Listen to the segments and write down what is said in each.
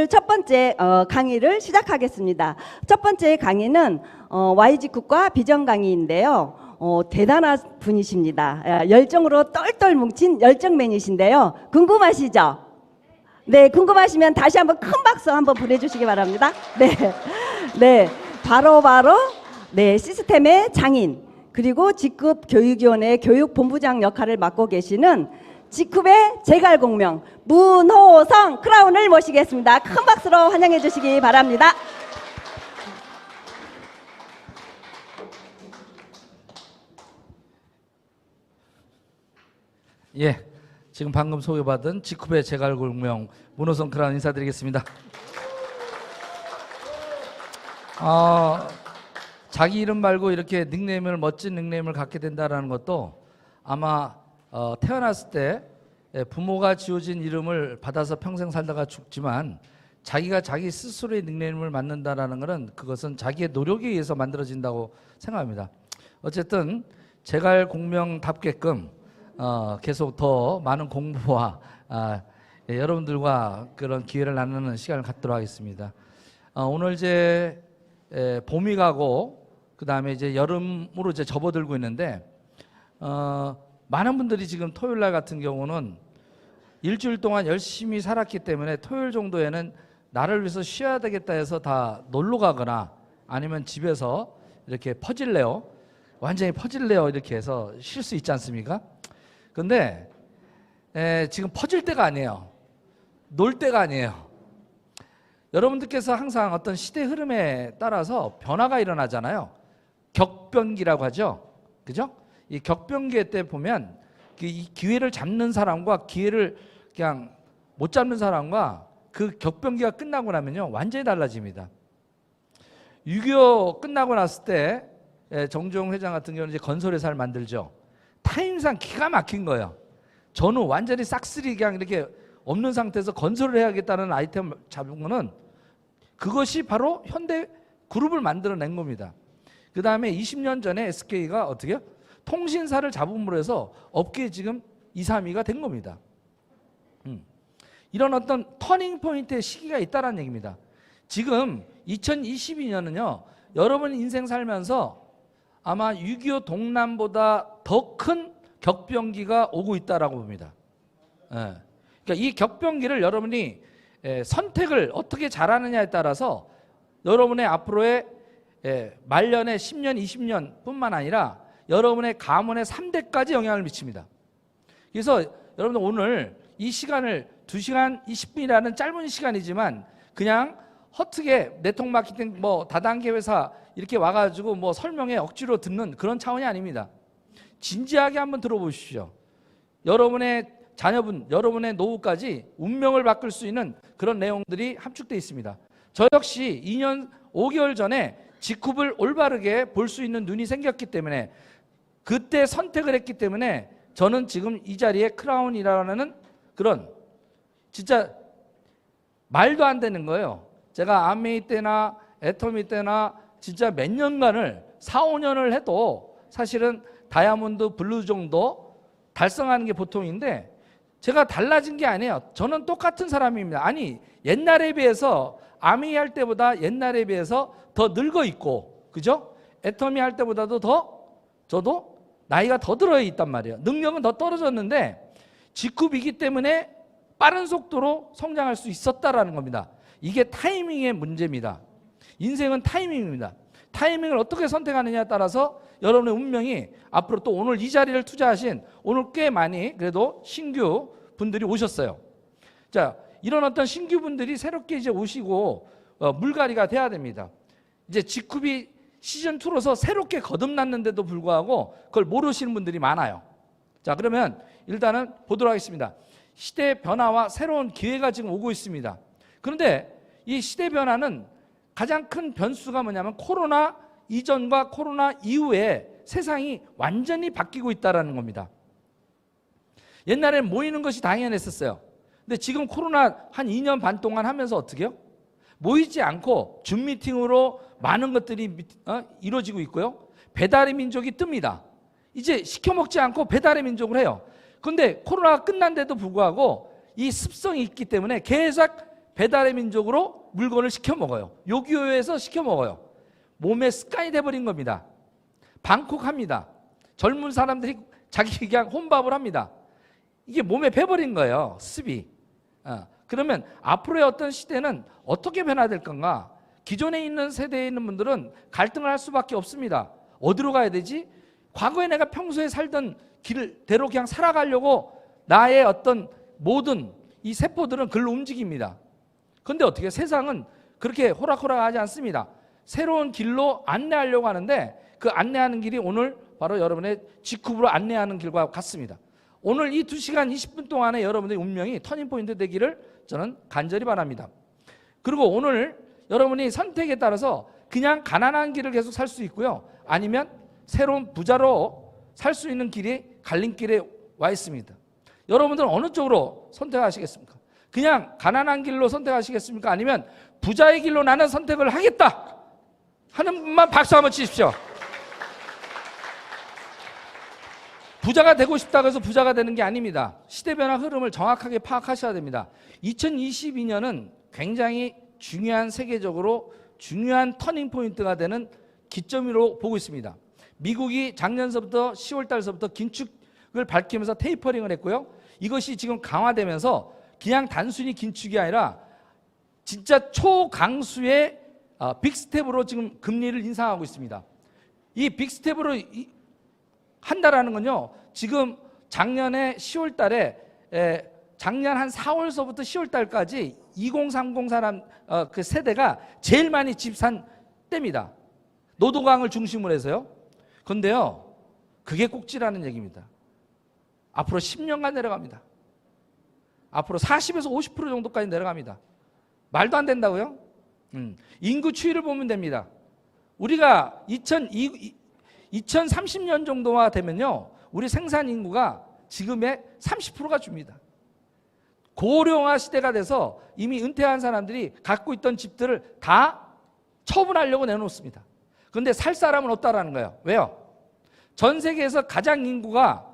첫 번째 강의를 시작하겠습니다. 첫 번째 강의는 YG국과 비전 강의인데요. 대단한 분이십니다. 열정으로 똘똘 뭉친 열정맨이신데요. 궁금하시죠? 네, 궁금하시면 다시 한번 큰 박수 한번 보내주시기 바랍니다. 네, 네, 바로 네, 시스템의 장인 그리고 직급 교육위원회 교육본부장 역할을 맡고 계시는 직급의 제갈공명 문호성 크라운을 모시겠습니다. 큰 박수로 환영해 주시기 바랍니다. 예, 지금 방금 소개받은 직급의 제갈공명 문호성 크라운 인사드리겠습니다. 자기 이름 말고 이렇게 닉네임을 멋진 닉네임을 갖게 된다는 것도 아마 태어났을 때 부모가 지어진 이름을 받아서 평생 살다가 죽지만 자기가 자기 스스로의 닉네임을 만든다는 것은 그것은 자기의 노력에 의해서 만들어진다고 생각합니다. 어쨌든 제갈공명답게끔 계속 더 많은 공부와 여러분들과 그런 기회를 나누는 시간을 갖도록 하겠습니다. 오늘 이제 봄이 가고 그 다음에 이제 여름으로 이제 접어들고 있는데 많은 분들이 지금 토요일 날 같은 경우는 일주일 동안 열심히 살았기 때문에 토요일 정도에는 나를 위해서 쉬어야 되겠다 해서 다 놀러 가거나 아니면 집에서 이렇게 퍼질래요, 완전히 퍼질래요 이렇게 해서 쉴 수 있지 않습니까? 근데 지금 퍼질 때가 아니에요. 놀 때가 아니에요. 여러분들께서 항상 어떤 시대 흐름에 따라서 변화가 일어나잖아요. 격변기라고 하죠. 그죠? 이 격변기 때 보면 이 기회를 잡는 사람과 기회를 그냥 못 잡는 사람과 그 격변기가 끝나고 나면요 완전히 달라집니다. 6.25 끝나고 났을 때 정주영 회장 같은 경우는 이제 건설회사를 만들죠. 타임상 기가 막힌 거예요. 저는 완전히 싹쓸이 그냥 이렇게 없는 상태에서 건설을 해야겠다는 아이템을 잡은 거는 그것이 바로 현대 그룹을 만들어낸 겁니다. 그 다음에 20년 전에 SK가 어떻게 통신사를 잡음으로 해서 업계에 지금 2, 3위가 된 겁니다. 이런 어떤 터닝 포인트의 시기가 있다는 얘기입니다. 지금 2022년은요 여러분 인생 살면서 아마 6.25 동남보다 더 큰 격변기가 오고 있다라고 봅니다. 그러니까 이 격변기를 여러분이 선택을 어떻게 잘하느냐에 따라서 여러분의 앞으로의 말년의 10년, 20년 뿐만 아니라 여러분의 가문의 3대까지 영향을 미칩니다. 그래서 여러분들 오늘 이 시간을 2시간 20분이라는 짧은 시간이지만 그냥 허투게 네트워크 마케팅 뭐 다단계 회사 이렇게 와가지고 뭐 설명에 억지로 듣는 그런 차원이 아닙니다. 진지하게 한번 들어보십시오. 여러분의 자녀분, 여러분의 노후까지 운명을 바꿀 수 있는 그런 내용들이 함축되어 있습니다. 저 역시 2년 5개월 전에 직급을 올바르게 볼 수 있는 눈이 생겼기 때문에 그때 선택을 했기 때문에 저는 지금 이 자리에 크라운이라는 그런 진짜 말도 안 되는 거예요. 제가 암웨이 때나 애터미 때나 진짜 몇 년간을 4, 5년을 해도 사실은 다이아몬드 블루 정도 달성하는 게 보통인데 제가 달라진 게 아니에요. 저는 똑같은 사람입니다. 아니 옛날에 비해서 암웨이 할 때보다 옛날에 비해서 더 늙어 있고 그죠? 애터미 할 때보다도 더 저도 나이가 더 들어 있단 말이에요. 능력은 더 떨어졌는데 직급이기 때문에 빠른 속도로 성장할 수 있었다라는 겁니다. 이게 타이밍의 문제입니다. 인생은 타이밍입니다. 타이밍을 어떻게 선택하느냐에 따라서 여러분의 운명이 앞으로 또 오늘 이 자리를 투자하신 오늘 꽤 많이 그래도 신규 분들이 오셨어요. 자, 이런 어떤 신규 분들이 새롭게 이제 오시고 물갈이가 돼야 됩니다. 이제 직급이 시즌2로서 새롭게 거듭났는데도 불구하고 그걸 모르시는 분들이 많아요. 자, 그러면 일단은 보도록 하겠습니다. 시대 변화와 새로운 기회가 지금 오고 있습니다. 그런데 이 시대 변화는 가장 큰 변수가 뭐냐면 코로나 이전과 코로나 이후에 세상이 완전히 바뀌고 있다는 겁니다. 옛날에는 모이는 것이 당연했었어요. 근데 지금 코로나 한 2년 반 동안 하면서 어떻게 해요? 모이지 않고 줌 미팅으로 많은 것들이 이루어지고 있고요. 배달의 민족이 뜹니다. 이제 시켜 먹지 않고 배달의 민족을 해요. 그런데 코로나가 끝난 데도 불구하고 이 습성이 있기 때문에 계속 배달의 민족으로 물건을 시켜 먹어요. 요기요에서 시켜 먹어요. 몸에 습관이 돼버린 겁니다. 방콕 합니다. 젊은 사람들이 자기 그냥 혼밥을 합니다. 이게 몸에 배버린 거예요. 습이. 그러면 앞으로의 어떤 시대는 어떻게 변화될 건가? 기존에 있는 세대에 있는 분들은 갈등을 할 수밖에 없습니다. 어디로 가야 되지? 과거에 내가 평소에 살던 길대로 그냥 살아가려고 나의 어떤 모든 이 세포들은 글로 움직입니다. 그런데 어떻게 세상은 그렇게 호락호락하지 않습니다. 새로운 길로 안내하려고 하는데 그 안내하는 길이 오늘 바로 여러분의 직후로 안내하는 길과 같습니다. 오늘 이 2시간 20분 동안에 여러분의 운명이 터닝포인트 되기를 저는 간절히 바랍니다. 그리고 오늘 여러분이 선택에 따라서 그냥 가난한 길을 계속 살 수 있고요. 아니면 새로운 부자로 살 수 있는 길이 갈림길에 와 있습니다. 여러분들은 어느 쪽으로 선택하시겠습니까? 그냥 가난한 길로 선택하시겠습니까? 아니면 부자의 길로 나는 선택을 하겠다 하는 분만 박수 한번 치십시오. 부자가 되고 싶다고 해서 부자가 되는 게 아닙니다. 시대 변화 흐름을 정확하게 파악하셔야 됩니다. 2022년은 굉장히 중요한, 세계적으로 중요한 터닝 포인트가 되는 기점으로 보고 있습니다. 미국이 작년서부터 10월 달서부터 긴축을 밝히면서 테이퍼링을 했고요. 이것이 지금 강화되면서 그냥 단순히 긴축이 아니라 진짜 초강수의 빅스텝으로 지금 금리를 인상하고 있습니다. 이 빅스텝으로 한다라는 건요, 지금 작년에 10월 달에 작년 한 4월서부터 10월 달까지 2030 사람 그 세대가 제일 많이 집 산 때입니다. 노도강을 중심으로 해서요. 그런데요, 그게 꼭지라는 얘기입니다. 앞으로 10년간 내려갑니다. 앞으로 40에서 50% 정도까지 내려갑니다. 말도 안 된다고요? 인구 추이를 보면 됩니다. 우리가 2030년 정도가 되면요, 우리 생산 인구가 지금의 30%가 줍니다. 고령화 시대가 돼서 이미 은퇴한 사람들이 갖고 있던 집들을 다 처분하려고 내놓습니다. 그런데 살 사람은 없다라는 거예요. 왜요? 전 세계에서 가장 인구가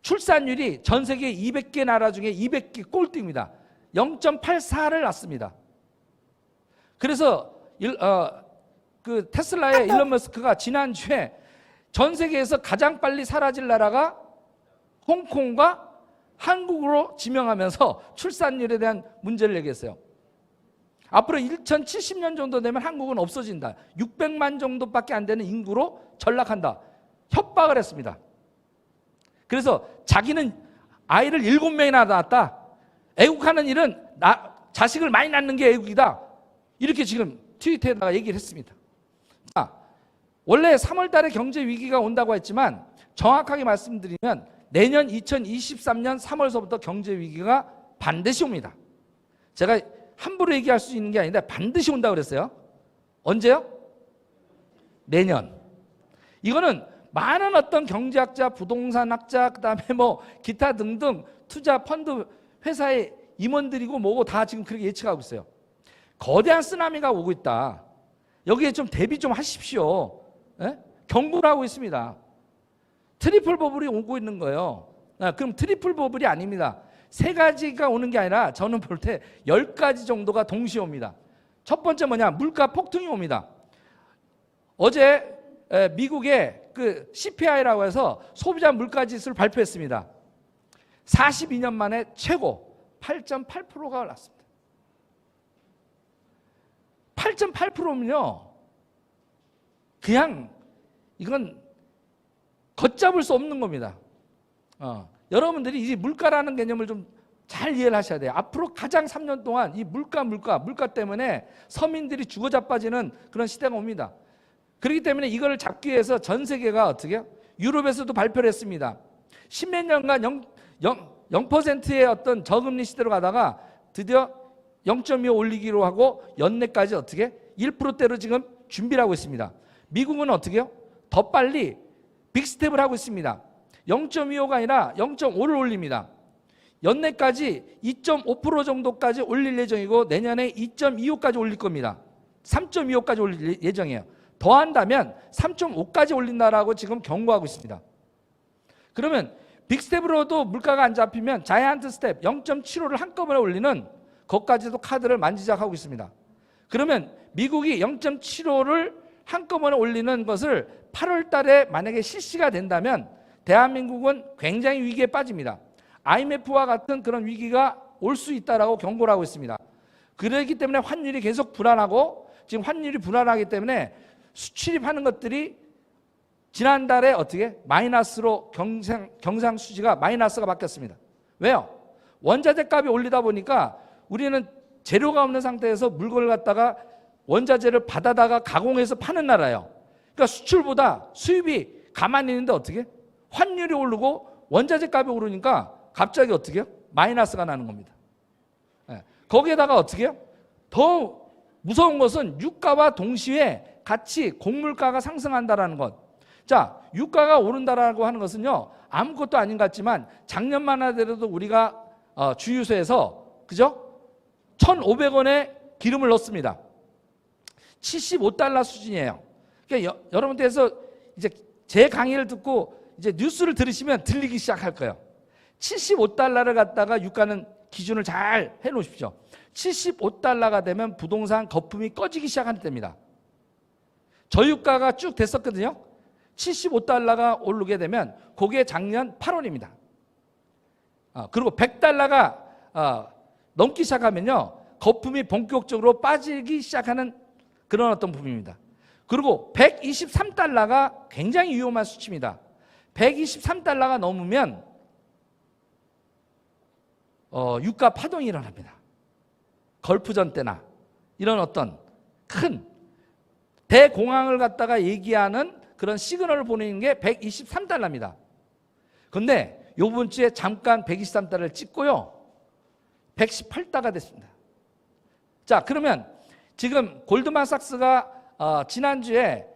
출산율이 전 세계 200개 나라 중에 200개 꼴등입니다. 0.84를 낳습니다. 그래서 테슬라의 일론 머스크가 지난주에 전 세계에서 가장 빨리 사라질 나라가 홍콩과 한국으로 지명하면서 출산율에 대한 문제를 얘기했어요. 앞으로 2070년 정도 되면 한국은 없어진다. 600만 정도밖에 안 되는 인구로 전락한다. 협박을 했습니다. 그래서 자기는 아이를 7명이나 낳았다. 애국하는 일은 자식을 많이 낳는 게 애국이다. 이렇게 지금 트위터에다가 얘기를 했습니다. 자, 원래 3월 달에 경제 위기가 온다고 했지만 정확하게 말씀드리면 내년 2023년 3월서부터 경제 위기가 반드시 옵니다. 제가 함부로 얘기할 수 있는 게 아닌데 반드시 온다고 그랬어요. 언제요? 내년. 이거는 많은 어떤 경제학자, 부동산학자, 그다음에 뭐 기타 등등 투자 펀드 회사의 임원들이고 뭐고 다 지금 그렇게 예측하고 있어요. 거대한 쓰나미가 오고 있다. 여기에 좀 대비 좀 하십시오. 예? 경고를 하고 있습니다. 트리플 버블이 오고 있는 거예요. 그럼 트리플 버블이 아닙니다. 3가지가 오는 게 아니라 저는 볼 때 10가지 정도가 동시에 옵니다. 첫 번째 뭐냐? 물가 폭등이 옵니다. 어제 미국의 그 CPI라고 해서 소비자 물가 지수를 발표했습니다. 42년 만에 최고 8.8%가 올랐습니다. 8.8%면요, 그냥 이건 걷잡을 수 없는 겁니다. 여러분들이 이 물가라는 개념을 좀 잘 이해를 하셔야 돼요. 앞으로 가장 3년 동안 이 물가 때문에 서민들이 죽어 자빠지는 그런 시대가 옵니다. 그렇기 때문에 이걸 잡기 위해서 전 세계가 어떻게 해요? 유럽에서도 발표를 했습니다. 10몇 년간 0%의 어떤 저금리 시대로 가다가 드디어 0.25 올리기로 하고 연내까지 어떻게 1%대로 지금 준비를 하고 있습니다. 미국은 어떻게 해요? 더 빨리 빅스텝을 하고 있습니다. 0.25가 아니라 0.5를 올립니다. 연내까지 2.5% 정도까지 올릴 예정이고 내년에 2.25까지 올릴 겁니다. 3.25까지 올릴 예정이에요. 더한다면 3.5까지 올린다라고 지금 경고하고 있습니다. 그러면 빅스텝으로도 물가가 안 잡히면 자이언트 스텝 0.75를 한꺼번에 올리는 그것까지도 카드를 만지작하고 있습니다. 그러면 미국이 0.75를 한꺼번에 올리는 것을 8월 달에 만약에 실시가 된다면 대한민국은 굉장히 위기에 빠집니다. IMF와 같은 그런 위기가 올 수 있다라고 경고를 하고 있습니다. 그렇기 때문에 환율이 계속 불안하고, 지금 환율이 불안하기 때문에 수출입하는 것들이 지난달에 어떻게 마이너스로 경상수지가 마이너스가 바뀌었습니다. 왜요? 원자재 값이 올리다 보니까 우리는 재료가 없는 상태에서 물건을 갖다가 원자재를 받아다가 가공해서 파는 나라예요. 그러니까 수출보다 수입이 가만히 있는데 어떻게? 환율이 오르고 원자재 값이 오르니까 갑자기 어떻게 해요? 마이너스가 나는 겁니다. 네. 거기에다가 어떻게 해요? 더 무서운 것은 유가와 동시에 같이 곡물가가 상승한다라는 것. 자, 유가가 오른다라고 하는 것은요, 아무것도 아닌 것 같지만 작년만 하더라도 우리가 주유소에서 그죠? 1,500원에 기름을 넣습니다. 75달러 수준이에요. 그러니까 여러분들께서 이제 제 강의를 듣고 이제 뉴스를 들으시면 들리기 시작할 거예요. 75달러를 갖다가 유가는 기준을 잘 해놓으십시오. 75달러가 되면 부동산 거품이 꺼지기 시작하는 때입니다. 저유가가 쭉 됐었거든요. 75달러가 오르게 되면 그게 작년 8월입니다. 그리고 100달러가 넘기 시작하면요, 거품이 본격적으로 빠지기 시작하는 그런 어떤 부분입니다. 그리고 123달러가 굉장히 위험한 수치입니다. 123달러가 넘으면 유가 파동이 일어납니다. 걸프전 때나 이런 어떤 큰 대공황을 갖다가 얘기하는 그런 시그널을 보내는 게 123달러입니다. 근데 요번 주에 잠깐 123달러를 찍고요, 118달러가 됐습니다. 자, 그러면 지금 골드만삭스가 지난주에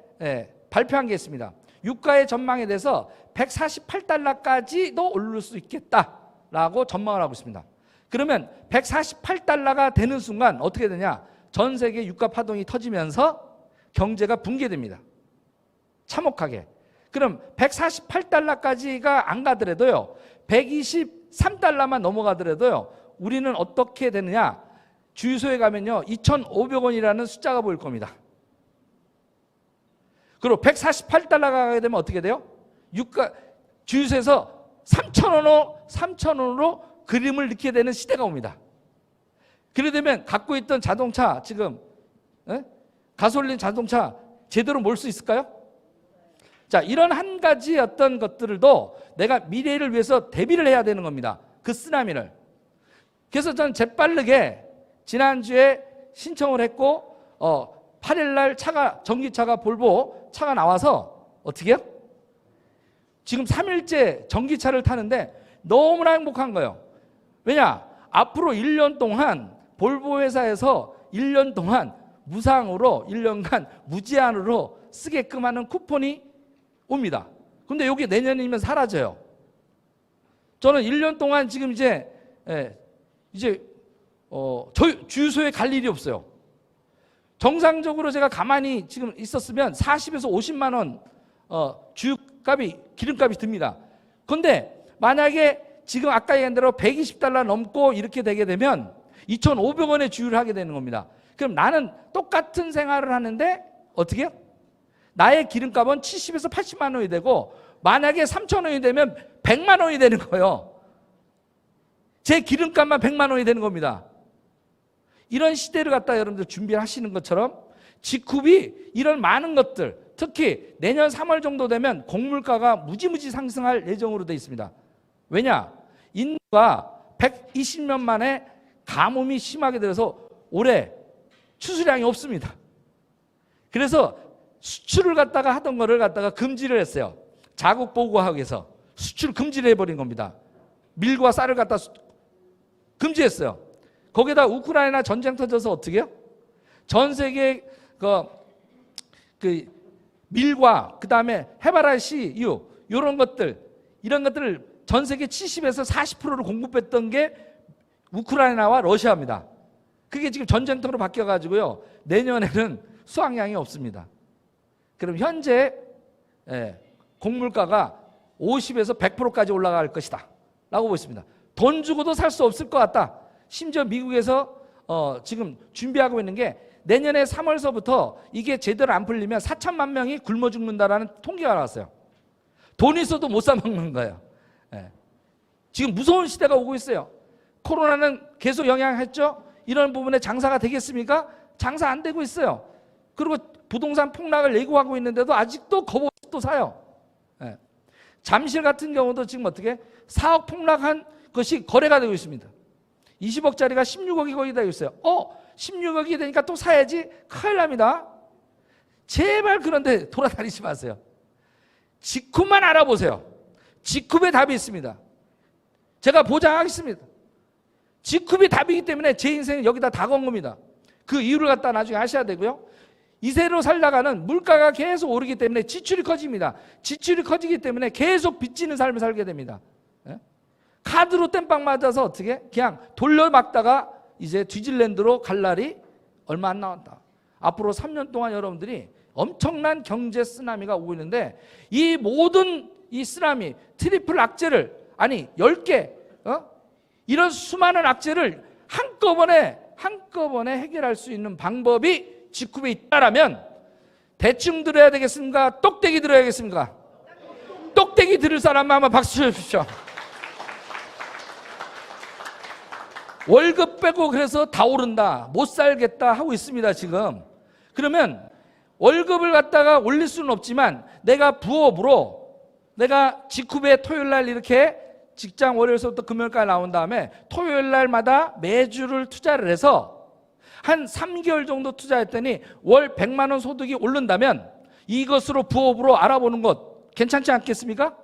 발표한 게 있습니다. 유가의 전망에 대해서 148달러까지도 오를 수 있겠다라고 전망을 하고 있습니다. 그러면 148달러가 되는 순간 어떻게 되냐? 전 세계 유가 파동이 터지면서 경제가 붕괴됩니다. 참혹하게. 그럼 148달러까지가 안 가더라도요, 123달러만 넘어가더라도요, 우리는 어떻게 되느냐? 주유소에 가면요, 2,500원이라는 숫자가 보일 겁니다. 그리고 148달러가 가게 되면 어떻게 돼요? 주유소에서 3,000원으로 그림을 넣게 되는 시대가 옵니다. 그래 되면 갖고 있던 자동차, 지금 가솔린 자동차 제대로 몰 수 있을까요? 자, 이런 한 가지 어떤 것들도 내가 미래를 위해서 대비를 해야 되는 겁니다. 그 쓰나미를. 그래서 저는 재빠르게 지난주에 신청을 했고 8일날 전기차가 볼보 차가 나와서 어떻게 해요? 지금 3일째 전기차를 타는데 너무나 행복한 거예요. 왜냐? 앞으로 1년 동안 볼보 회사에서 1년 동안 무상으로 1년간 무제한으로 쓰게끔 하는 쿠폰이 옵니다. 근데 여기 내년이면 사라져요. 저는 1년 동안 지금 이제 주유소에 갈 일이 없어요. 정상적으로 제가 가만히 지금 있었으면 40에서 50만 원 주유값이, 기름값이 듭니다. 그런데 만약에 지금 아까 얘기한 대로 120달러 넘고 이렇게 되게 되면 2,500원에 주유를 하게 되는 겁니다. 그럼 나는 똑같은 생활을 하는데 어떻게 해요? 나의 기름값은 70에서 80만 원이 되고 만약에 3,000원이 되면 100만 원이 되는 거예요. 제 기름값만 100만 원이 되는 겁니다. 이런 시대를 갖다 여러분들 준비하시는 것처럼 직후비 이런 많은 것들, 특히 내년 3월 정도 되면 곡물가가 무지무지 상승할 예정으로 되어 있습니다. 왜냐? 인도가 120년 만에 가뭄이 심하게 들어서 올해 추수량이 없습니다. 그래서 수출을 갖다가 하던 거를 갖다가 금지를 했어요. 자국 보고하기 위해서 수출 금지를 해버린 겁니다. 밀과 쌀을 갖다 금지했어요. 거기다 우크라이나 전쟁 터져서 어떻게 해요? 전 세계 그 밀과 그 다음에 해바라시유 이런 것들, 이런 것들을 전 세계 70에서 40%를 공급했던 게 우크라이나와 러시아입니다. 그게 지금 전쟁터로 바뀌어가지고요, 내년에는 수확량이 없습니다. 그럼 현재 곡물가가 50에서 100%까지 올라갈 것이다 라고 보고 있습니다. 돈 주고도 살 수 없을 것 같다. 심지어 미국에서 지금 준비하고 있는 게 내년에 3월서부터 이게 제대로 안 풀리면 4천만 명이 굶어 죽는다라는 통계가 나왔어요. 돈 있어도 못 사 먹는 거예요. 예. 지금 무서운 시대가 오고 있어요. 코로나는 계속 영향했죠. 이런 부분에 장사가 되겠습니까? 장사 안 되고 있어요. 그리고 부동산 폭락을 예고하고 있는데도 아직도 겁 없이 또 사요. 예. 잠실 같은 경우도 지금 어떻게 4억 폭락한 것이 거래가 되고 있습니다. 20억짜리가 16억이 거의 되고 있어요. 16억이 되니까 또 사야지. 큰일 납니다. 제발 그런데 돌아다니지 마세요. 직후만 알아보세요. 직후에 답이 있습니다. 제가 보장하겠습니다. 직후이 답이기 때문에 제 인생은 여기다 다 건 겁니다. 그 이유를 갖다 나중에 아셔야 되고요. 이세로 살다가는 물가가 계속 오르기 때문에 지출이 커집니다. 지출이 커지기 때문에 계속 빚지는 삶을 살게 됩니다. 예? 카드로 땜빵 맞아서 어떻게 그냥 돌려막다가 이제 뒤질랜드로 갈 날이 얼마 안 남았다. 앞으로 3년 동안 여러분들이 엄청난 경제 쓰나미가 오고 있는데 이 모든 이 쓰나미 트리플 악재를 아니 10개 이런 수많은 악재를 한꺼번에 해결할 수 있는 방법이 직후에 있다라면 대충 들어야 되겠습니까? 똑대기 들어야겠습니까? 똑대기 들을 사람만 한번 박수 주십시오. 월급 빼고 그래서 다 오른다, 못 살겠다 하고 있습니다 지금. 그러면 월급을 갖다가 올릴 수는 없지만 내가 부업으로 내가 직후에 토요일 날 이렇게 직장 월요일서부터 금요일까지 나온 다음에 토요일 날마다 매주를 투자를 해서 한 3개월 정도 투자했더니 월 100만 원 소득이 오른다면 이것으로 부업으로 알아보는 것 괜찮지 않겠습니까?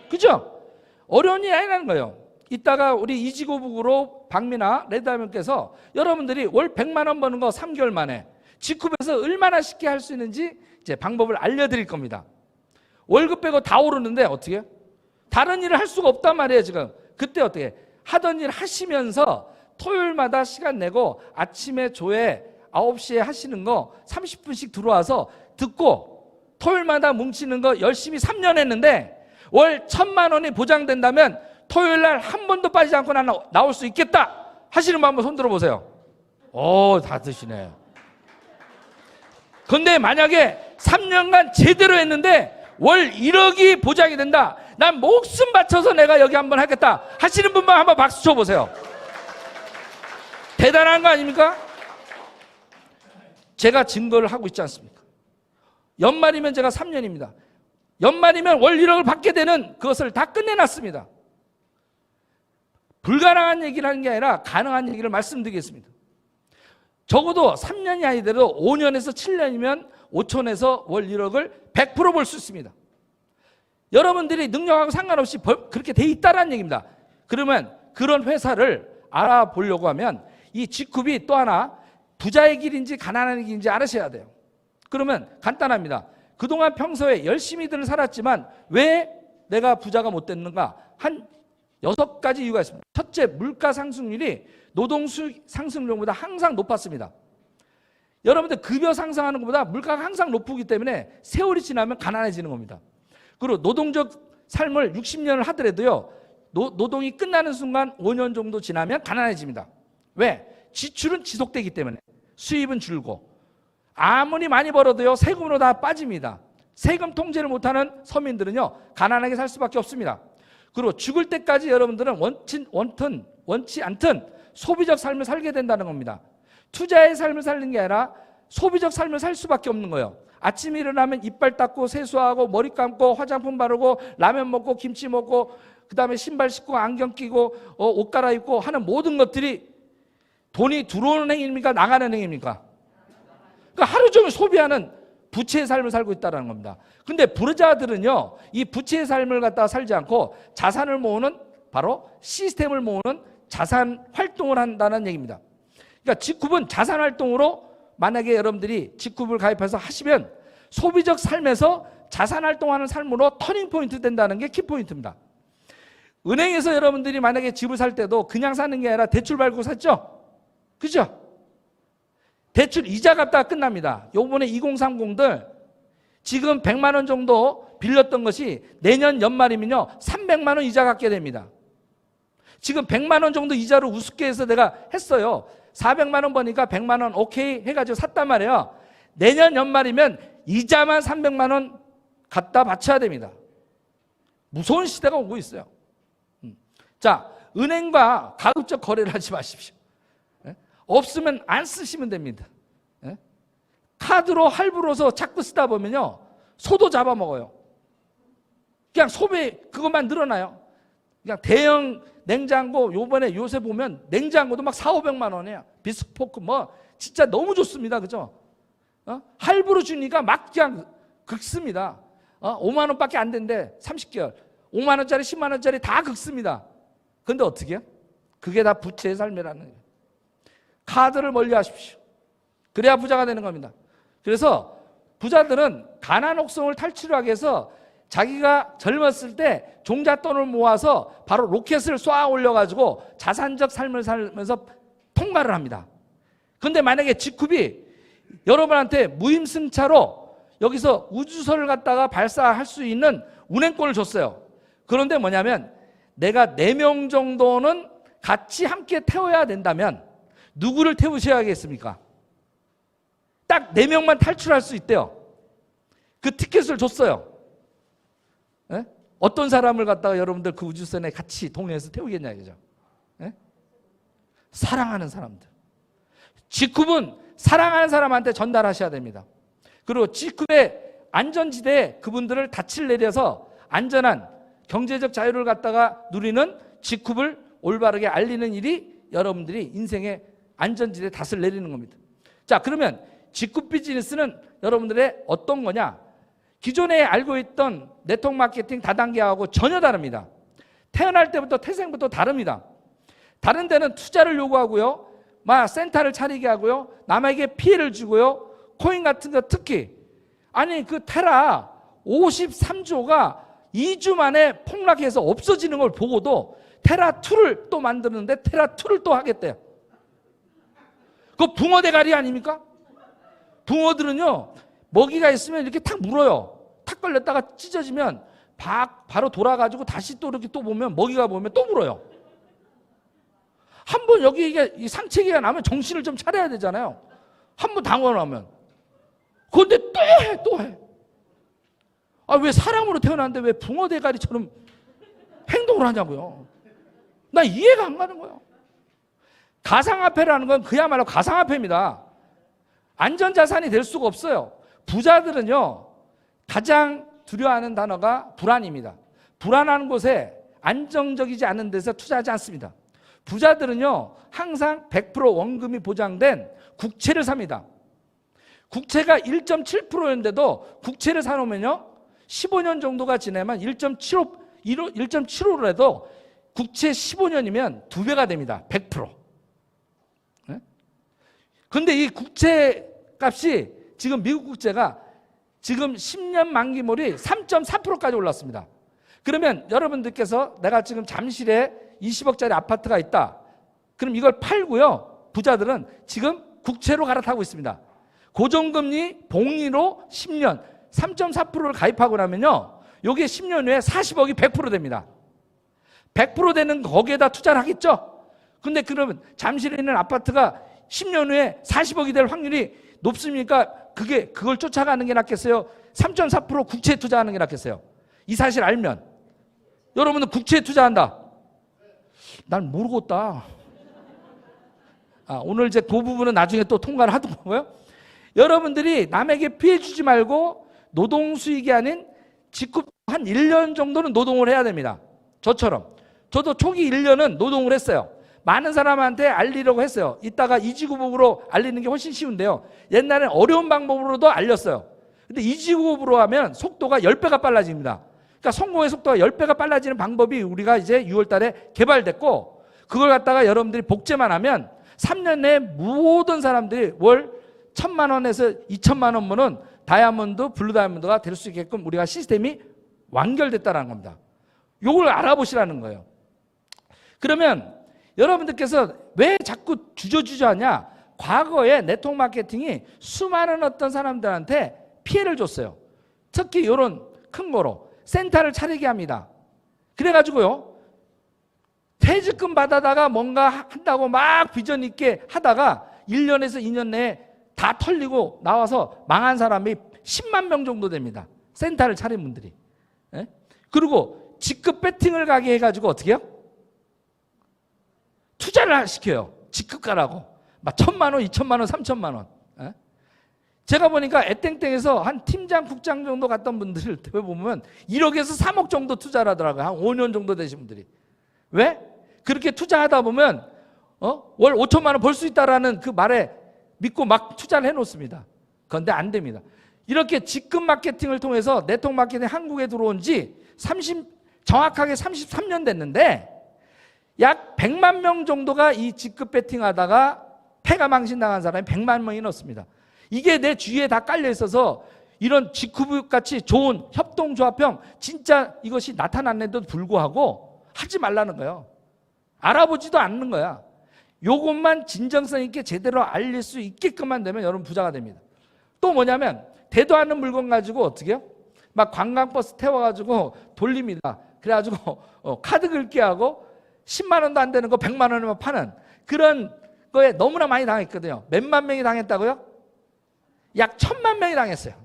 그죠? 어려운 일이 아니라는 거예요. 이따가 우리 이지고북으로 박미나 레드하면께서 여러분들이 월 100만 원 버는 거 3개월 만에 직후에서 얼마나 쉽게 할 수 있는지 이제 방법을 알려드릴 겁니다. 월급 빼고 다 오르는데 어떻게? 다른 일을 할 수가 없단 말이에요 지금. 그때 어떻게? 하던 일 하시면서 토요일마다 시간 내고 아침에 조회 9시에 하시는 거 30분씩 들어와서 듣고 토요일마다 뭉치는 거 열심히 3년 했는데 월 1,000만 원이 보장된다면 토요일 날 한 번도 빠지지 않고 나올 수 있겠다 하시는 분 한번 손 들어보세요. 다 드시네. 근데 만약에 3년간 제대로 했는데 월 1억이 보장이 된다. 난 목숨 바쳐서 내가 여기 한번 하겠다 하시는 분만 한번 박수 쳐보세요. 대단한 거 아닙니까? 제가 증거를 하고 있지 않습니까? 연말이면 제가 3년입니다. 연말이면 월 1억을 받게 되는 그것을 다 끝내놨습니다. 불가능한 얘기를 하는 게 아니라 가능한 얘기를 말씀드리겠습니다. 적어도 3년이 아니더라도 5년에서 7년이면 5천에서 월 1억을 100% 벌 수 있습니다. 여러분들이 능력하고 상관없이 그렇게 돼 있다는 얘기입니다. 그러면 그런 회사를 알아보려고 하면 이 직급이 또 하나 부자의 길인지 가난한 길인지 알으셔야 돼요. 그러면 간단합니다. 그동안 평소에 열심히들 살았지만 왜 내가 부자가 못 됐는가? 한 6가지 이유가 있습니다. 첫째, 물가 상승률이 노동 수익 상승률보다 항상 높았습니다. 여러분들 급여 상승하는 것보다 물가가 항상 높기 때문에 세월이 지나면 가난해지는 겁니다. 그리고 노동적 삶을 60년을 하더라도요, 노동이 끝나는 순간 5년 정도 지나면 가난해집니다. 왜? 지출은 지속되기 때문에. 수입은 줄고 아무리 많이 벌어도요 세금으로 다 빠집니다. 세금 통제를 못하는 서민들은요 가난하게 살 수밖에 없습니다. 그리고 죽을 때까지 여러분들은 원치 않든 소비적 삶을 살게 된다는 겁니다. 투자의 삶을 살는 게 아니라 소비적 삶을 살 수밖에 없는 거예요. 아침에 일어나면 이빨 닦고 세수하고 머리 감고 화장품 바르고 라면 먹고 김치 먹고 그 다음에 신발 신고 안경 끼고 옷 갈아입고 하는 모든 것들이 돈이 들어오는 행위입니까? 나가는 행위입니까? 그러니까 하루 종일 소비하는 부채의 삶을 살고 있다는 겁니다. 근데 부자들은요 이 부채의 삶을 갖다가 살지 않고 자산을 모으는 바로 시스템을 모으는 자산 활동을 한다는 얘기입니다. 그러니까 직급은 자산 활동으로 만약에 여러분들이 직급을 가입해서 하시면 소비적 삶에서 자산 활동하는 삶으로 터닝 포인트 된다는 게 키포인트입니다. 은행에서 여러분들이 만약에 집을 살 때도 그냥 사는 게 아니라 대출 받고 샀죠? 그죠? 대출 이자 갚다가 끝납니다. 요번에 2030들 지금 100만 원 정도 빌렸던 것이 내년 연말이면요 300만 원 이자 갚게 됩니다. 지금 100만 원 정도 이자로 우습게 해서 내가 했어요. 400만 원 버니까 100만 원 오케이 해가지고 샀단 말이에요. 내년 연말이면 이자만 300만 원 갖다 바쳐야 됩니다. 무서운 시대가 오고 있어요. 자, 은행과 가급적 거래를 하지 마십시오. 없으면 안 쓰시면 됩니다. 카드로 할부로서 자꾸 쓰다 보면요, 소도 잡아먹어요. 그냥 소비 그것만 늘어나요. 그냥 대형 냉장고, 요새 보면 냉장고도 막 400~500만 원이에요. 비스포크 뭐 진짜 너무 좋습니다. 그죠? 할부로 주니까 막 그냥 긁습니다. 5만 원밖에 안 된대. 30개월 5만 원짜리 10만 원짜리 다 긁습니다. 근데 어떻게 해요? 그게 다 부채의 삶이라는 거예요. 카드를 멀리 하십시오. 그래야 부자가 되는 겁니다. 그래서 부자들은 가난 혹성을 탈출하기 위해서 자기가 젊었을 때 종잣돈을 모아서 바로 로켓을 쏘아 올려가지고 자산적 삶을 살면서 통과를 합니다. 근데 만약에 직후비 여러분한테 무임승차로 여기서 우주선을 갖다가 발사할 수 있는 운행권을 줬어요. 그런데 뭐냐면 내가 4명 정도는 같이 함께 태워야 된다면 누구를 태우셔야겠습니까? 딱 4명만 탈출할 수 있대요. 그 티켓을 줬어요. 예? 어떤 사람을 갖다가 여러분들 그 우주선에 같이 동행해서 태우겠냐 이거죠. 예? 사랑하는 사람들. 직급은 사랑하는 사람한테 전달하셔야 됩니다. 그리고 직급의 안전지대에 그분들을 닻을 내려서 안전한 경제적 자유를 갖다가 누리는 직급을 올바르게 알리는 일이 여러분들이 인생의 안전지대에 닻을 내리는 겁니다. 자, 그러면 직급 비즈니스는 여러분들의 어떤 거냐? 기존에 알고 있던 네트워크 마케팅 다단계하고 전혀 다릅니다. 태어날 때부터 태생부터 다릅니다. 다른 데는 투자를 요구하고요, 막 센터를 차리게 하고요, 남에게 피해를 주고요, 코인 같은 거 특히 아니 그 테라 53조가 2주 만에 폭락해서 없어지는 걸 보고도 테라2를 또 만드는데 테라2를 또 하겠대요. 그거 붕어 대가리 아닙니까? 붕어들은요 먹이가 있으면 이렇게 탁 물어요. 탁 걸렸다가 찢어지면 바로 돌아가지고 다시 또 이렇게 또 보면 먹이가 보면 또 물어요. 한번 여기 이게 상체기가 나면 정신을 좀 차려야 되잖아요. 한번 당황하면. 그런데 또 해. 아, 왜 사람으로 태어났는데 왜 붕어 대가리처럼 행동을 하냐고요. 나 이해가 안 가는 거예요. 가상화폐라는 건 그야말로 가상화폐입니다. 안전자산이 될 수가 없어요. 부자들은요 가장 두려워하는 단어가 불안입니다. 불안한 곳에 안정적이지 않은 데서 투자하지 않습니다. 부자들은요 항상 100% 원금이 보장된 국채를 삽니다. 국채가 1.7%였는데도 국채를 사놓으면요 15년 정도가 지나면 1.75로 해도 국채 15년이면 2배가 됩니다. 100%. 그런데 이 국채 값이 지금 미국 국채가 지금 10년 만기물이 3.4%까지 올랐습니다. 그러면 여러분들께서 내가 지금 잠실에 20억짜리 아파트가 있다. 그럼 이걸 팔고요. 부자들은 지금 국채로 갈아타고 있습니다. 고정금리 봉리로 10년 3.4%를 가입하고 나면요. 요게 10년 후에 40억이 100% 됩니다. 100% 되는 거기에다 투자를 하겠죠. 근데 그러면 잠실에 있는 아파트가 10년 후에 40억이 될 확률이 높습니까? 그걸 쫓아가는 게 낫겠어요? 3.4% 국채에 투자하는 게 낫겠어요? 이 사실 알면 여러분은 국채에 투자한다. 난 모르겠다. 오늘 이제 그 부분은 나중에 또 통과를 하더라고요. 여러분들이 남에게 피해 주지 말고 노동 수익이 아닌 직급 한 1년 정도는 노동을 해야 됩니다. 저처럼. 저도 초기 1년은 노동을 했어요. 많은 사람한테 알리려고 했어요. 이따가 이지구복으로 알리는 게 훨씬 쉬운데요. 옛날엔 어려운 방법으로도 알렸어요. 근데 이지구복으로 하면 속도가 10배가 빨라집니다. 그러니까 성공의 속도가 10배가 빨라지는 방법이 우리가 이제 6월 달에 개발됐고, 그걸 갖다가 여러분들이 복제만 하면 3년 내에 모든 사람들이 월 1,000만 원에서 2,000만 원 버는 다이아몬드, 블루 다이아몬드가 될 수 있게끔 우리가 시스템이 완결됐다는 겁니다. 이걸 알아보시라는 거예요. 그러면 여러분들께서 왜 자꾸 주저주저하냐? 과거에 네트워크 마케팅이 수많은 어떤 사람들한테 피해를 줬어요. 특히 이런 큰 거로 센터를 차리게 합니다. 그래가지고요 퇴직금 받아다가 뭔가 한다고 막 비전 있게 하다가 1년에서 2년 내에 다 털리고 나와서 망한 사람이 10만 명 정도 됩니다. 센터를 차린 분들이. 예? 그리고 직급 배팅을 가게 해가지고 어떻게 해요? 투자를 시켜요. 직급 가라고. 막 1,000만 원, 2,000만 원, 3,000만 원. 예? 제가 보니까 애땡땡에서 한 팀장, 국장 정도 갔던 분들을 보면 1억에서 3억 정도 투자를 하더라고요. 한 5년 정도 되신 분들이. 왜? 그렇게 투자하다 보면 월 5천만 원 벌 수 있다라는 그 말에 믿고 막 투자를 해놓습니다. 그런데 안 됩니다. 이렇게 직급 마케팅을 통해서 네트워크 마케팅 한국에 들어온 지 정확하게 33년 됐는데 약 100만 명 정도가 이 직급 배팅하다가 패가 망신당한 사람이 100만 명이 넘습니다. 이게 내 주위에 다 깔려 있어서 이런 직급같이 좋은 협동조합형 진짜 이것이 나타났는데도 불구하고 하지 말라는 거예요. 알아보지도 않는 거야. 요것만 진정성 있게 제대로 알릴 수 있게끔만 되면 여러분 부자가 됩니다. 또 뭐냐면 대도 않는 물건 가지고 어떻게 해요? 막 관광버스 태워가지고 돌립니다. 그래가지고 카드 긁게 하고 10만 원도 안 되는 거 100만 원이면 파는 그런 거에 너무나 많이 당했거든요. 몇만 명이 당했다고요? 약 1,000만 명이 당했어요.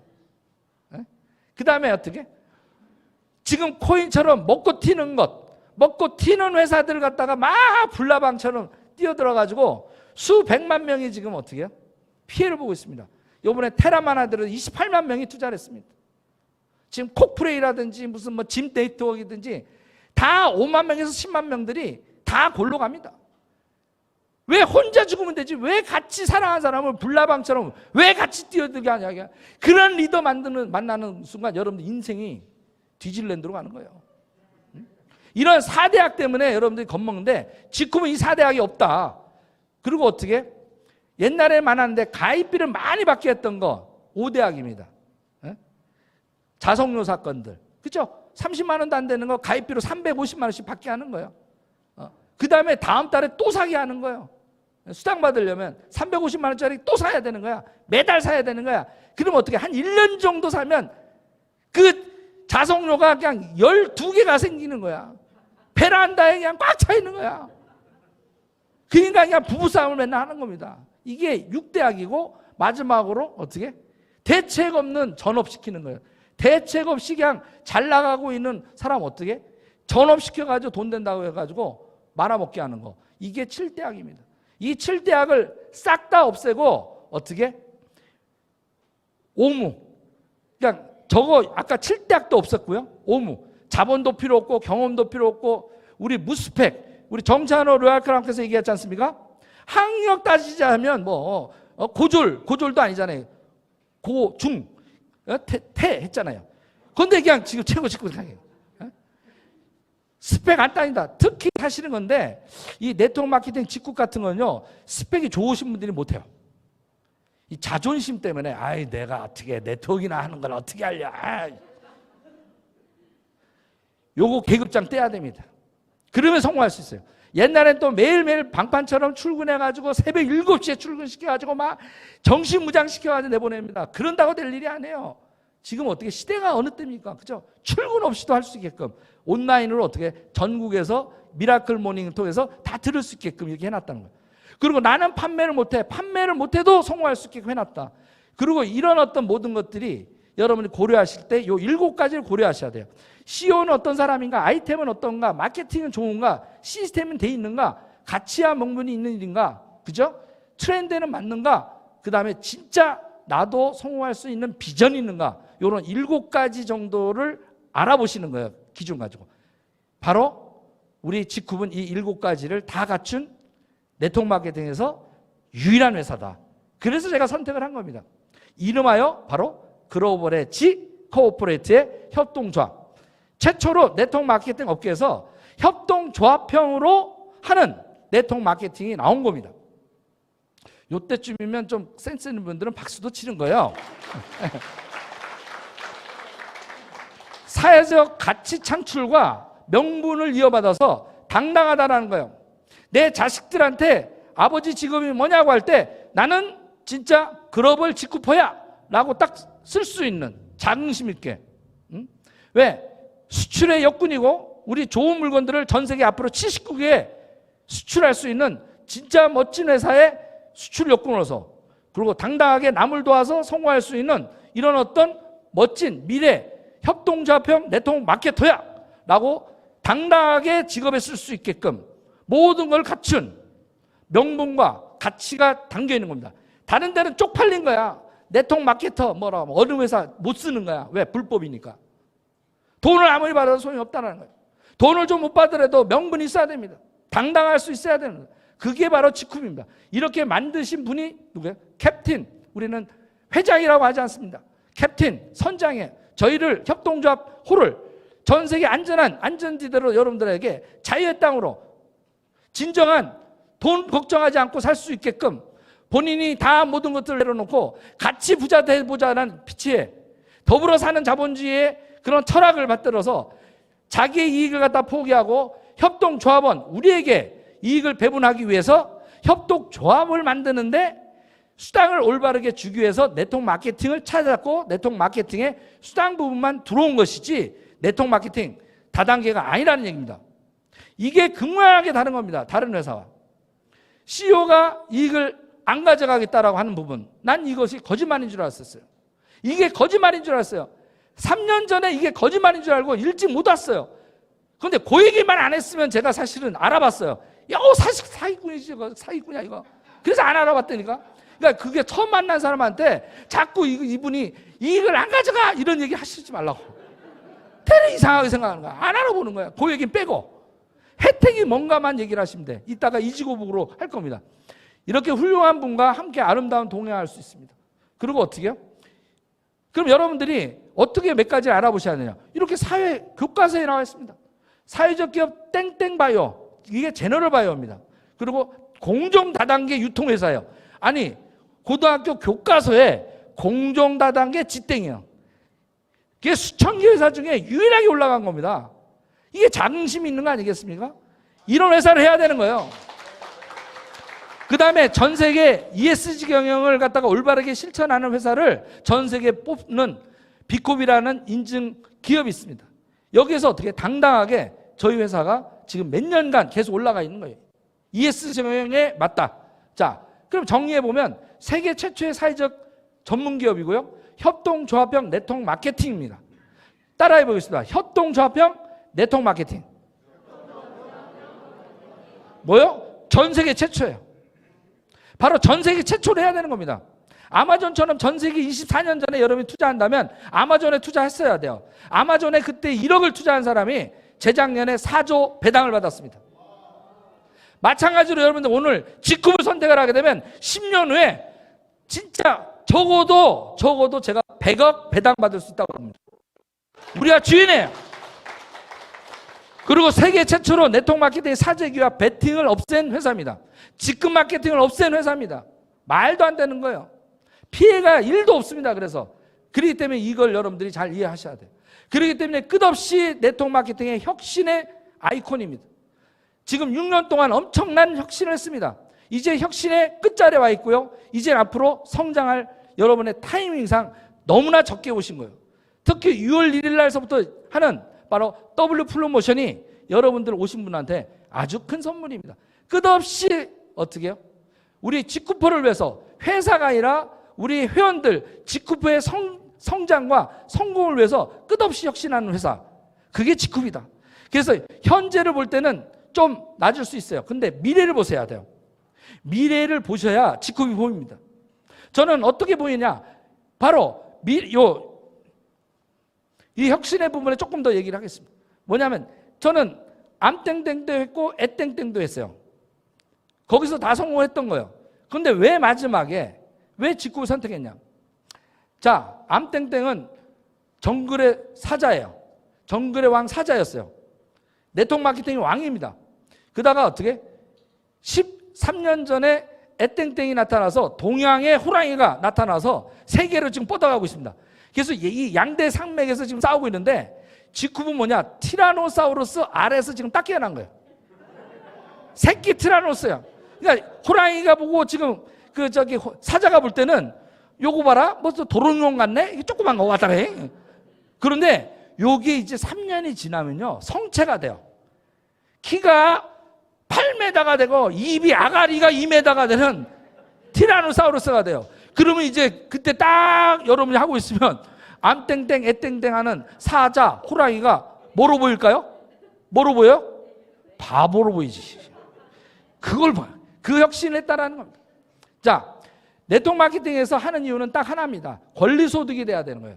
그 다음에 어떻게? 지금 코인처럼 먹고 튀는 먹고 튀는 회사들 갖다가 막 불나방처럼 뛰어들어가지고 수백만 명이 지금 어떻게 해요? 피해를 보고 있습니다. 요번에 테라만 하더라도 28만 명이 투자를 했습니다. 지금 콕프레이라든지 무슨 뭐 짐 네트워크이든지 다 5만 명에서 10만 명들이 다 골로 갑니다. 왜 혼자 죽으면 되지? 왜 같이 사랑하는 사람을 불나방처럼 왜 같이 뛰어들게 하냐? 그런 리더 만나는 순간 여러분들 인생이 디즈니랜드로 가는 거예요. 이런 4대학 때문에 여러분들이 겁먹는데 지금은 이 4대학이 없다. 그리고 어떻게? 옛날에 많았는데 가입비를 많이 받게 했던 거 5대학입니다. 자성료 사건들. 그렇죠? 30만 원도 안 되는 거 가입비로 350만 원씩 받게 하는 거예요. 그 다음에 다음 달에 또 사게 하는 거예요. 수당 받으려면 350만 원짜리 또 사야 되는 거야. 매달 사야 되는 거야. 그럼 어떻게? 한 1년 정도 살면 그 자성료가 그냥 12개가 생기는 거야. 베란다에 그냥 꽉 차 있는 거야. 그러니까 그냥 부부싸움을 맨날 하는 겁니다. 이게 6대학이고 마지막으로 어떻게? 대책 없는 전업시키는 거예요. 대책 없이 그냥 잘 나가고 있는 사람 어떻게? 전업시켜가지고 돈 된다고 해가지고 말아먹게 하는 거. 이게 7대학입니다. 이 7대학을 싹 다 없애고 어떻게? 오무. 그냥 저거 아까 7대학도 없었고요. 오무. 자본도 필요 없고 경험도 필요 없고 우리 무스펙. 우리 정찬호 로얄크랑께서 얘기했지 않습니까? 학력 따지자면 뭐 고졸도 아니잖아요. 고, 중, 태 했잖아요. 그런데 그냥 지금 최고 직급 강해요. 스펙 안 따진다. 특히 하시는 건데 이 네트워크 마케팅 직급 같은 건요. 스펙이 좋으신 분들이 못해요. 이 자존심 때문에 아이 내가 어떻게 네트워크나 하는 걸 어떻게 하려. 아이. 요거 계급장 떼야 됩니다. 그러면 성공할 수 있어요. 옛날엔 또 매일매일 방판처럼 출근해가지고 새벽 7시에 출근시켜가지고 막 정신무장시켜가지고 내보냅니다. 그런다고 될 일이 아니에요. 지금 어떻게 시대가 어느 때입니까? 그죠? 출근 없이도 할 수 있게끔 온라인으로 어떻게 전국에서 미라클 모닝을 통해서 다 들을 수 있게끔 이렇게 해놨다는 거예요. 그리고 나는 판매를 못해. 판매를 못해도 성공할 수 있게끔 해놨다. 그리고 이런 어떤 모든 것들이 여러분이 고려하실 때 이 7가지를 고려하셔야 돼요. CEO는 어떤 사람인가? 아이템은 어떤가? 마케팅은 좋은가? 시스템은 돼 있는가? 가치와 명분이 있는 일인가? 그죠? 트렌드에는 맞는가? 그 다음에 진짜 나도 성공할 수 있는 비전이 있는가? 이런 7가지 정도를 알아보시는 거예요. 기준 가지고. 바로 우리 직급은 이 7가지를 다 갖춘 네트워크 마케팅에서 유일한 회사다. 그래서 제가 선택을 한 겁니다. 이름하여 바로 글로벌 엣지 코오퍼레이트의 협동조합. 최초로 네트워크 마케팅 업계에서 협동조합형으로 하는 네트워크 마케팅이 나온 겁니다. 이때쯤이면 좀 센스 있는 분들은 박수도 치는 거예요. 사회적 가치 창출과 명분을 이어받아서 당당하다는 거예요. 내 자식들한테 아버지 직업이 뭐냐고 할 때 나는 진짜 글로벌 직구퍼야 라고 딱 쓸 수 있는 자긍심 있게. 왜? 수출의 역군이고 우리 좋은 물건들을 전 세계 앞으로 79개에 수출할 수 있는 진짜 멋진 회사의 수출 여건으로서, 그리고 당당하게 남을 도와서 성공할 수 있는 이런 어떤 멋진 미래 협동조합형 네트워크 마케터야 라고 당당하게 직업에 쓸 수 있게끔 모든 걸 갖춘 명분과 가치가 담겨 있는 겁니다. 다른 데는 쪽팔린 거야. 네트워크 마케터 뭐라 어느 회사 못 쓰는 거야. 왜? 불법이니까. 돈을 아무리 받아도 소용이 없다는 거예요. 돈을 좀 못 받더라도 명분이 있어야 됩니다. 당당할 수 있어야 됩니다. 그게 바로 직급입니다. 이렇게 만드신 분이 누구예요? 캡틴. 우리는 회장이라고 하지 않습니다. 캡틴, 선장에 저희를 협동조합 호를 전 세계 안전한 안전지대로 여러분들에게 자유의 땅으로 진정한 돈 걱정하지 않고 살 수 있게끔 본인이 다 모든 것들을 내려놓고 같이 부자 되보자는 피치에 더불어 사는 자본주의의 그런 철학을 받들어서 자기의 이익을 갖다 포기하고 협동조합원 우리에게 이익을 배분하기 위해서 협동조합을 만드는데 수당을 올바르게 주기 위해서 네트워크 마케팅을 찾았고 네트워크 마케팅의 수당 부분만 들어온 것이지 네트워크 마케팅 다단계가 아니라는 얘기입니다. 이게 극명하게 다른 겁니다. 다른 회사와. CEO가 이익을 안 가져가겠다라고 하는 부분, 난 이것이 거짓말인 줄 알았어요. 이게 거짓말인 줄 알았어요. 3년 전에 이게 거짓말인 줄 알고 일찍 못 왔어요. 그런데 그 얘기만 안 했으면 제가 사실은 알아봤어요. 야, 사기꾼이지, 사기꾼이야 이거. 그래서 안 알아봤다니까. 그러니까 그게 처음 만난 사람한테 자꾸 이분이 이익을 안 가져가 이런 얘기 하시지 말라고. 되게 이상하게 생각하는 거야. 안 알아보는 거야. 그 얘기는 빼고 혜택이 뭔가만 얘기를 하시면 돼. 이따가 이지고북으로 할 겁니다. 이렇게 훌륭한 분과 함께 아름다운 동행할 수 있습니다. 그리고 어떻게 해요? 그럼 여러분들이 어떻게 몇 가지 알아보셔야 되냐? 이렇게 사회 교과서에 나와 있습니다. 사회적 기업 땡땡 바이오, 이게 제너럴 바이오입니다. 그리고 공정 다단계 유통회사예요. 아니 고등학교 교과서에 공정 다단계 지땡이에요. 이게 수천 개 회사 중에 유일하게 올라간 겁니다. 이게 자긍심이 있는 거 아니겠습니까? 이런 회사를 해야 되는 거예요. 그 다음에 전 세계 ESG 경영을 갖다가 올바르게 실천하는 회사를 전 세계에 뽑는 비콥이라는 인증 기업이 있습니다. 여기에서 어떻게 당당하게 저희 회사가 지금 몇 년간 계속 올라가 있는 거예요. ESG 경영에 맞다. 자, 그럼 정리해보면 세계 최초의 사회적 전문 기업이고요. 협동조합형 네트워크 마케팅입니다. 따라해보겠습니다. 협동조합형 네트워크 마케팅. 뭐요? 전 세계 최초예요. 바로 전 세계 최초로 해야 되는 겁니다. 아마존처럼 전 세계 24년 전에 여러분이 투자한다면 아마존에 투자했어야 돼요. 아마존에 그때 1억을 투자한 사람이 재작년에 4조 배당을 받았습니다. 마찬가지로 여러분들 오늘 직급을 선택을 하게 되면 10년 후에 진짜 적어도 제가 100억 배당 받을 수 있다고 합니다. 우리가 주인이에요. 그리고 세계 최초로 네트워크 마케팅 사재기와 베팅을 없앤 회사입니다. 직급 마케팅을 없앤 회사입니다. 말도 안 되는 거예요. 피해가 1도 없습니다. 그래서 그렇기 때문에 이걸 여러분들이 잘 이해하셔야 돼요. 그렇기 때문에 끝없이 네트워크 마케팅의 혁신의 아이콘입니다. 지금 6년 동안 엄청난 혁신을 했습니다. 이제 혁신의 끝자리에 와 있고요. 이제 앞으로 성장할 여러분의 타이밍상 너무나 적게 오신 거예요. 특히 6월 1일 날서부터 하는 바로 W 프로모션이 여러분들 오신 분한테 아주 큰 선물입니다. 끝없이 어떻게 해요? 우리 직구퍼를 위해서 회사가 아니라 우리 회원들 직구퍼의 성장과 성공을 위해서 끝없이 혁신하는 회사. 그게 직구이다. 그래서 현재를 볼 때는 좀 낮을 수 있어요. 근데 미래를 보셔야 돼요. 미래를 보셔야 직급이 보입니다. 저는 어떻게 보이냐? 바로 이 혁신의 부분에 조금 더 얘기를 하겠습니다. 뭐냐면 저는 암땡땡도 했고 애땡땡도 했어요. 거기서 다 성공했던 거예요. 그런데 왜 마지막에 왜 직급을 선택했냐? 자, 암땡땡은 정글의 사자예요. 정글의 왕 사자였어요. 네트워크 마케팅의 왕입니다. 그러다가 어떻게? 13년 전에 애땡땡이 나타나서 동양의 호랑이가 나타나서 세계를 지금 뻗어가고 있습니다. 그래서 이 양대 산맥에서 지금 싸우고 있는데 직후는 뭐냐? 티라노사우루스 알에서 지금 딱 깨어난 거예요. 새끼 티라노스야. 그러니까 호랑이가 보고 지금 사자가 볼 때는 요거 봐라, 뭐 도롱뇽 같네? 이게 조그만 거 왔다가 해. 그런데 요게 이제 3년이 지나면요, 성체가 돼요. 키가 8m가 되고 입이 아가리가 2m가 되는 티라노사우루스가 돼요. 그러면 이제 그때 딱 여러분이 하고 있으면 암땡땡 애땡땡 하는 사자, 호랑이가 뭐로 보일까요? 뭐로 보여요? 바보로 보이지. 그걸 봐요. 그 혁신을 했다라는 겁니다. 자, 네트워크 마케팅에서 하는 이유는 딱 하나입니다. 권리소득이 돼야 되는 거예요.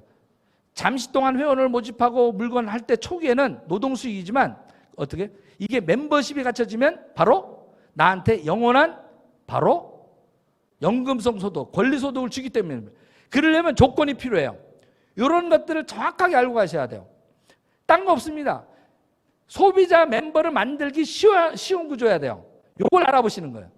잠시 동안 회원을 모집하고 물건 할 때 초기에는 노동수익이지만 어떻게? 이게 멤버십이 갖춰지면 바로 나한테 영원한 바로 연금성 소득, 권리소득을 주기 때문입니다. 그러려면 조건이 필요해요. 이런 것들을 정확하게 알고 가셔야 돼요. 딴 거 없습니다. 소비자 멤버를 만들기 쉬운 구조여야 돼요. 이걸 알아보시는 거예요.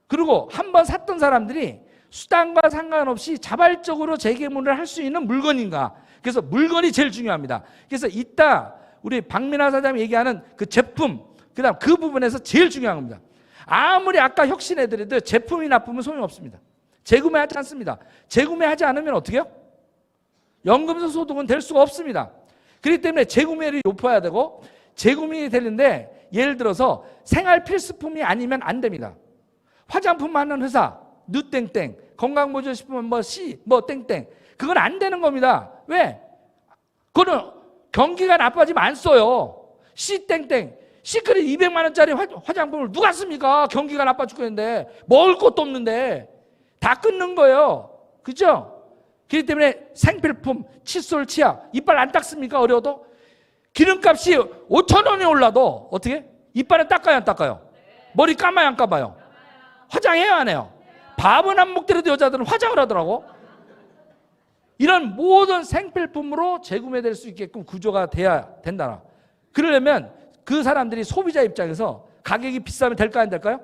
그리고 한번 샀던 사람들이 수단과 상관없이 자발적으로 재개문을 할 수 있는 물건인가. 그래서 물건이 제일 중요합니다. 그래서 이따 우리 박민아 사장님이 얘기하는 그 제품, 그다음 그 부분에서 제일 중요한 겁니다. 아무리 아까 혁신해드려도 제품이 나쁘면 소용이 없습니다. 재구매하지 않습니다. 재구매하지 않으면 어떻게 해요? 연금성 소득은 될 수가 없습니다. 그렇기 때문에 재구매를 높여야 되고, 재구매가 되는데 예를 들어서 생활 필수품이 아니면 안 됩니다. 화장품 하는 회사 누땡땡, 건강보조식품 뭐 땡땡, 그건 안 되는 겁니다. 왜? 그거는 경기가 나빠지면 안 써요. C땡땡, 시크릿 200만 원짜리 화장품을 누가 씁니까? 경기가 나빠 죽겠는데, 먹을 것도 없는데 다 끊는 거예요. 그죠? 그렇기 때문에 생필품, 칫솔, 치약, 이빨 안 닦습니까? 어려워도? 기름값이 5,000원이 올라도 어떻게? 이빨은 닦아요, 안 닦아요? 머리 감아요, 안 감아요? 화장해요, 안 해요? 밥은 안 먹더라도 여자들은 화장을 하더라고. 이런 모든 생필품으로 재구매될 수 있게끔 구조가 돼야 된다. 그러려면 그 사람들이 소비자 입장에서 가격이 비싸면 될까요, 안 될까요?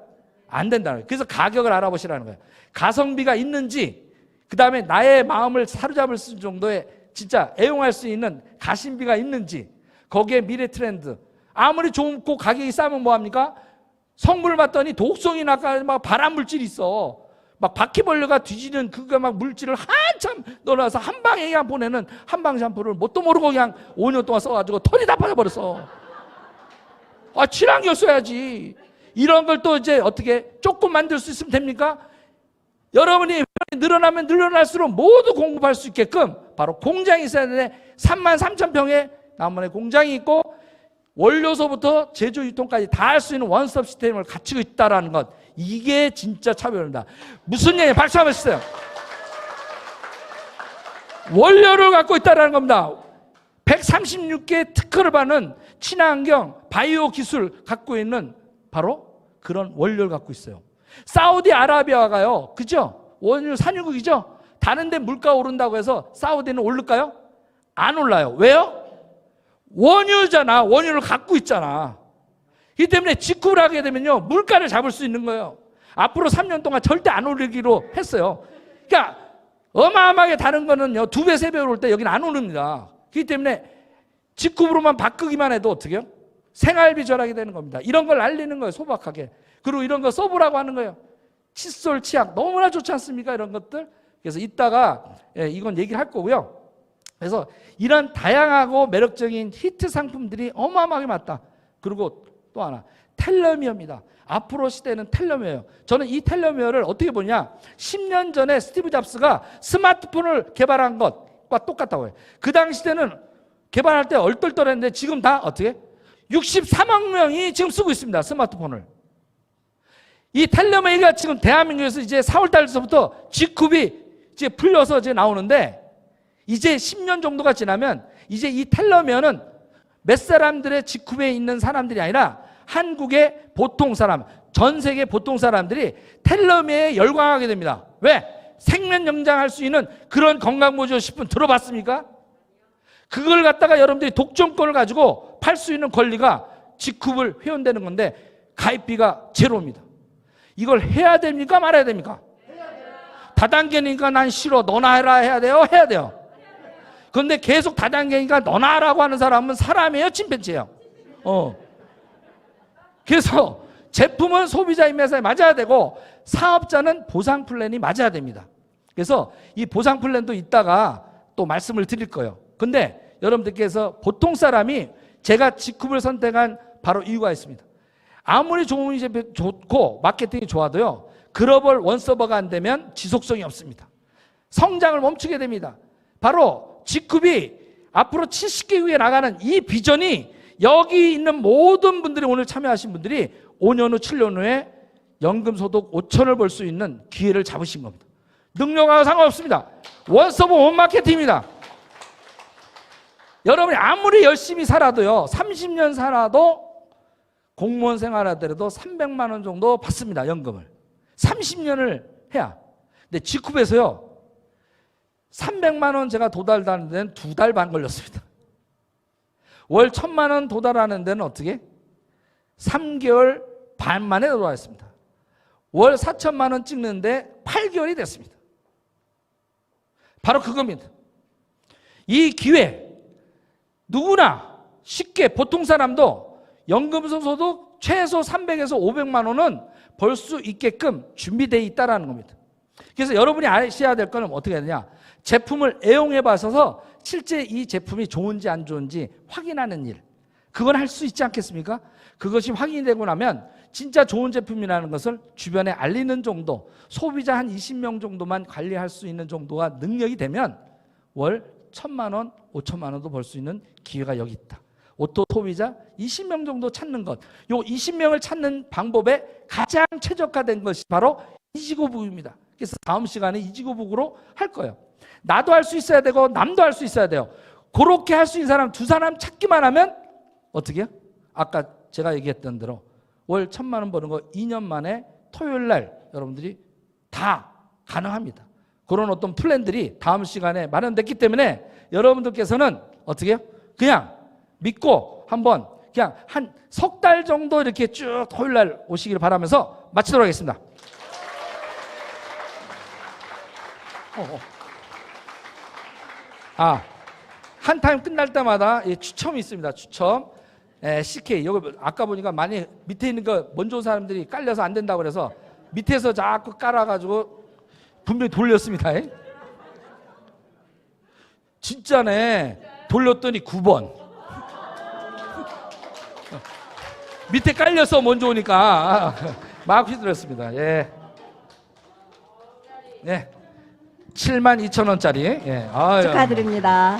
안 된다는 거예요. 그래서 가격을 알아보시라는 거예요. 가성비가 있는지, 그 다음에 나의 마음을 사로잡을 수 있는 정도의 진짜 애용할 수 있는 가심비가 있는지, 거기에 미래 트렌드. 아무리 좋고 가격이 싸면 뭐합니까? 성분을 봤더니 독성이 나까 막 발암 물질이 있어. 막 바퀴벌레가 뒤지는 그거 막 물질을 한참 넣어놔서 한 방에 그냥 보내는 한방 샴푸를 뭣도 모르고 그냥 5년 동안 써가지고 털이 다 빠져버렸어. 아, 친환경 써야지. 이런 걸 또 이제 어떻게 조금 만들 수 있으면 됩니까? 여러분이 늘어나면 늘어날수록 모두 공급할 수 있게끔 바로 공장이 있어야 되는데 33,000평의 남원에 공장이 있고 원료소부터 제조 유통까지 다 할 수 있는 원스톱 시스템을 갖추고 있다는 것, 이게 진짜 차별입니다. 무슨 얘기예요? 박수 한번 주세요. 원료를 갖고 있다는 겁니다. 136개 특허를 받는 친환경 바이오 기술 갖고 있는 바로 그런 원료를 갖고 있어요. 사우디아라비아가요, 그죠? 원유 산유국이죠? 다른 데 물가 오른다고 해서 사우디는 오를까요? 안 올라요. 왜요? 원유잖아. 원유를 갖고 있잖아. 이 때문에 직구를 하게 되면요, 물가를 잡을 수 있는 거예요. 앞으로 3년 동안 절대 안 오르기로 했어요. 그러니까 어마어마하게 다른 거는요, 2배, 3배 오를 때 여기는 안 오릅니다. 그렇기 때문에 직구로만 바꾸기만 해도 어떻게 해요? 생활비 절하게 되는 겁니다. 이런 걸 알리는 거예요, 소박하게. 그리고 이런 거 써보라고 하는 거예요. 칫솔, 치약 너무나 좋지 않습니까? 이런 것들. 그래서 이따가 이건 얘기를 할 거고요. 그래서 이런 다양하고 매력적인 히트 상품들이 어마어마하게 많다. 그리고 또 하나, 텔레미어입니다. 앞으로 시대는 텔레미어예요. 저는 이 텔레미어를 어떻게 보냐, 10년 전에 스티브 잡스가 스마트폰을 개발한 것과 똑같다고 해요. 그 당시 때는 개발할 때 얼떨떨했는데 지금 다 어떻게? 63억 명이 지금 쓰고 있습니다, 스마트폰을. 이 텔레미어가 지금 대한민국에서 이제 4월 달서부터 직급이 이제 풀려서 이제 나오는데, 이제 10년 정도가 지나면 이제 이 텔레미어는 몇 사람들의 직급에 있는 사람들이 아니라 한국의 보통 사람, 전 세계 보통 사람들이 텔레미어에 열광하게 됩니다. 왜? 생명 연장할 수 있는 그런 건강보조식품 들어봤습니까? 그걸 갖다가 여러분들이 독점권을 가지고 팔 수 있는 권리가 직급을 회원되는 건데 가입비가 제로입니다. 이걸 해야 됩니까? 말아야 됩니까? 다단계니까 난 싫어, 너나 해라 해야 돼요? 해야 돼요. 그런데 계속 다단계니까 너나 하라고 하는 사람은 사람이에요? 침팬지예요? 그래서 제품은 소비자 입맛에 맞아야 되고 사업자는 보상 플랜이 맞아야 됩니다. 그래서 이 보상 플랜도 이따가 또 말씀을 드릴 거예요. 근데 여러분들께서 보통 사람이 제가 직급을 선택한 바로 이유가 있습니다. 아무리 좋은 제품 좋고 마케팅이 좋아도요, 글로벌 원서버가 안 되면 지속성이 없습니다. 성장을 멈추게 됩니다. 바로 직급이 앞으로 70개국에 나가는 이 비전이 여기 있는 모든 분들이 오늘 참여하신 분들이 5년 후 7년 후에 연금소득 5천을 벌 수 있는 기회를 잡으신 겁니다. 능력하고 상관없습니다. 원서버 원마케팅입니다. 여러분이 아무리 열심히 살아도요, 30년 살아도 공무원 생활하더라도 300만 원 정도 받습니다. 연금을 30년을 해야. 근데 직급에서요 300만 원 제가 도달하는 데는 2달 반 걸렸습니다. 월 1000만 원 도달하는 데는 어떻게? 3개월 반 만에 도달했습니다. 월 4천만 원 찍는데 8개월이 됐습니다. 바로 그겁니다. 이 기회 누구나 쉽게, 보통 사람도 연금소득 최소 300에서 500만 원은 벌 수 있게끔 준비되어 있다는 겁니다. 그래서 여러분이 아셔야 될 거는 어떻게 해야 되냐, 제품을 애용해 봐서 실제 이 제품이 좋은지 안 좋은지 확인하는 일, 그건 할 수 있지 않겠습니까? 그것이 확인이 되고 나면 진짜 좋은 제품이라는 것을 주변에 알리는 정도, 소비자 한 20명 정도만 관리할 수 있는 정도가 능력이 되면 월 1000만 원, 5천만 원도 벌 수 있는 기회가 여기 있다. 오토 소비자 20명 정도 찾는 것, 요 20명을 찾는 방법에 가장 최적화된 것이 바로 이지고북입니다. 그래서 다음 시간에 이지고북으로 할 거예요. 나도 할 수 있어야 되고 남도 할 수 있어야 돼요. 그렇게 할 수 있는 사람 2사람 찾기만 하면 어떻게 해요? 아까 제가 얘기했던 대로 월 1000만 원 버는 거 2년 만에 토요일 날 여러분들이 다 가능합니다. 그런 어떤 플랜들이 다음 시간에 마련됐기 때문에 여러분들께서는 어떻게 해요? 그냥 믿고 한번 그냥 한 석 달 정도 이렇게 쭉 토요일 날 오시기를 바라면서 마치도록 하겠습니다. 한 타임 끝날 때마다 추첨이 있습니다. 추첨. CK. 여기 아까 보니까 많이 밑에 있는 거 먼저 온 사람들이 깔려서 안 된다고 그래서 밑에서 자꾸 깔아가지고 분명히 돌렸습니다. 진짜네. 돌렸더니 9번. 밑에 깔려서 먼저 오니까 막 휘둘렸습니다. 예. 네. 72,000원짜리. 예. 축하드립니다.